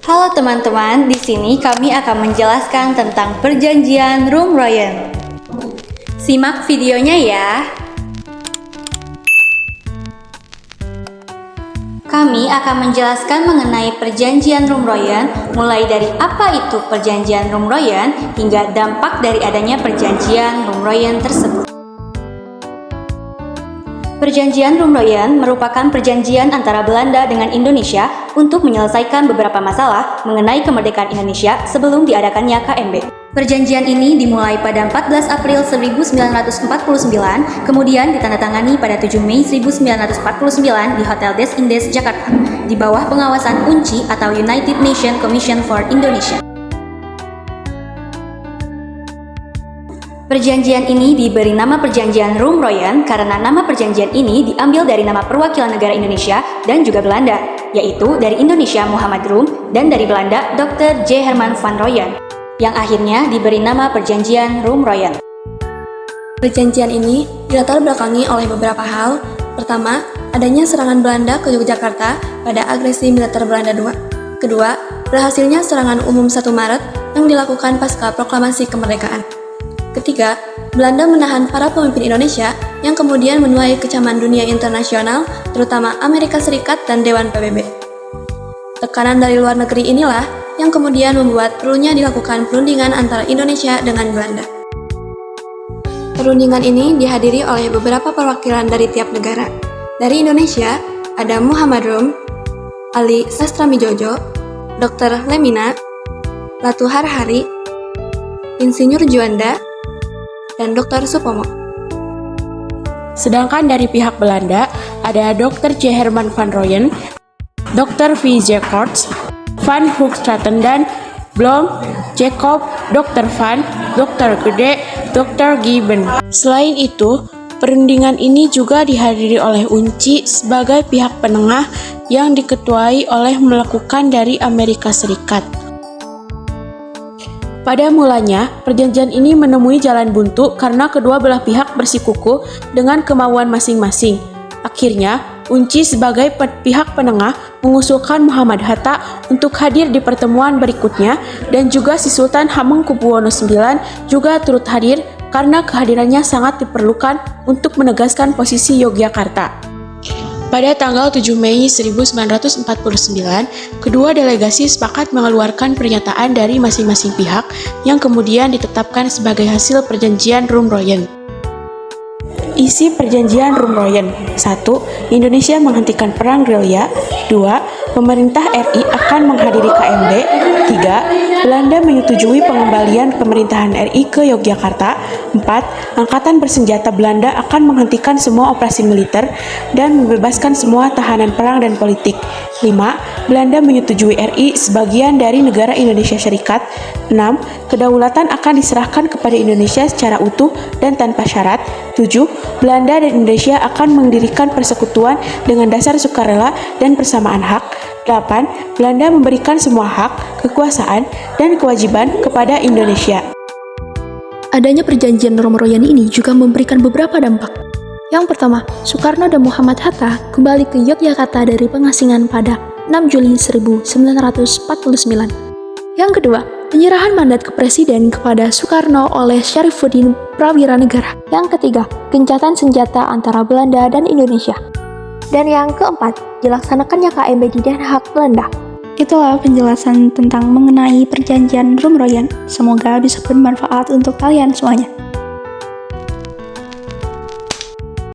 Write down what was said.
Halo teman-teman, di sini kami akan menjelaskan tentang perjanjian Rumroyen. Simak videonya ya. Kami akan menjelaskan mengenai perjanjian Rumroyen, mulai dari apa itu perjanjian Rumroyen hingga dampak dari adanya perjanjian Rumroyen tersebut. Perjanjian Rumroyen merupakan perjanjian antara Belanda dengan Indonesia untuk menyelesaikan beberapa masalah mengenai kemerdekaan Indonesia sebelum diadakannya KMB. Perjanjian ini dimulai pada 14 April 1949, kemudian ditandatangani pada 7 Mei 1949 di Hotel Des Indes, Jakarta, di bawah pengawasan UNCI atau United Nations Commission for Indonesia. Perjanjian ini diberi nama Perjanjian Rumroyen karena nama perjanjian ini diambil dari nama perwakilan negara Indonesia dan juga Belanda, yaitu dari Indonesia Muhammad Rum dan dari Belanda Dr. J. Herman van Rooyen, yang akhirnya diberi nama Perjanjian Rumroyen. Perjanjian ini dilatar belakangi oleh beberapa hal. Pertama, adanya serangan Belanda ke Yogyakarta pada agresi militer Belanda II. Kedua, berhasilnya serangan umum 1 Maret yang dilakukan pasca proklamasi kemerdekaan. Ketiga, Belanda menahan para pemimpin Indonesia yang kemudian menuai kecaman dunia internasional, terutama Amerika Serikat dan Dewan PBB. Tekanan dari luar negeri inilah yang kemudian membuat perlunya dilakukan perundingan antara Indonesia dengan Belanda. Perundingan ini dihadiri oleh beberapa perwakilan dari tiap negara. Dari Indonesia, ada Muhammad Rum, Ali Sastramidjojo, Dr. Lemina, Ratu Harhari, Insinyur Juanda, dan Dr. Supomo. Sedangkan dari pihak Belanda, ada Dr. J. Herman van Rooyen, Dr. V. Jacobs, Van Hoogstraten dan Blom, Jacob, Dr. Van, Dr. Gede, Dr. Gieben. Selain itu, perundingan ini juga dihadiri oleh UNCI sebagai pihak penengah yang diketuai oleh melakukan dari Amerika Serikat. Pada mulanya, perjanjian ini menemui jalan buntu karena kedua belah pihak bersikukuh dengan kemauan masing-masing. Akhirnya, UNCI sebagai pihak penengah mengusulkan Muhammad Hatta untuk hadir di pertemuan berikutnya dan juga si Sultan Hamengkubuwono IX juga turut hadir karena kehadirannya sangat diperlukan untuk menegaskan posisi Yogyakarta. Pada tanggal 7 Mei 1949, kedua delegasi sepakat mengeluarkan pernyataan dari masing-masing pihak yang kemudian ditetapkan sebagai hasil perjanjian Rumroyen. Isi perjanjian Rumroyen: 1. Indonesia menghentikan perang gerilya. 2. Pemerintah RI akan menghadiri KMB. 3. Belanda menyetujui pengembalian pemerintahan RI ke Yogyakarta. 4. Angkatan bersenjata Belanda akan menghentikan semua operasi militer dan membebaskan semua tahanan perang dan politik. 5. Belanda menyetujui RI sebagian dari negara Indonesia Serikat. 6. Kedaulatan akan diserahkan kepada Indonesia secara utuh dan tanpa syarat. 7. Belanda dan Indonesia akan mendirikan persekutuan dengan dasar sukarela dan persamaan hak. 8. Belanda memberikan semua hak, kekuasaan, dan kewajiban kepada Indonesia. Adanya perjanjian Rumroyen ini juga memberikan beberapa dampak. Yang pertama, Soekarno dan Muhammad Hatta kembali ke Yogyakarta dari pengasingan pada 6 Juli 1949. Yang kedua, penyerahan mandat ke Presiden kepada Soekarno oleh Syarifuddin Prawiranegara. Yang ketiga, gencatan senjata antara Belanda dan Indonesia. Dan yang keempat, dilaksanakannya KMB di Den Haag, Belanda. Itulah penjelasan tentang mengenai perjanjian Rumroyen. Semoga bisa bermanfaat untuk kalian semuanya.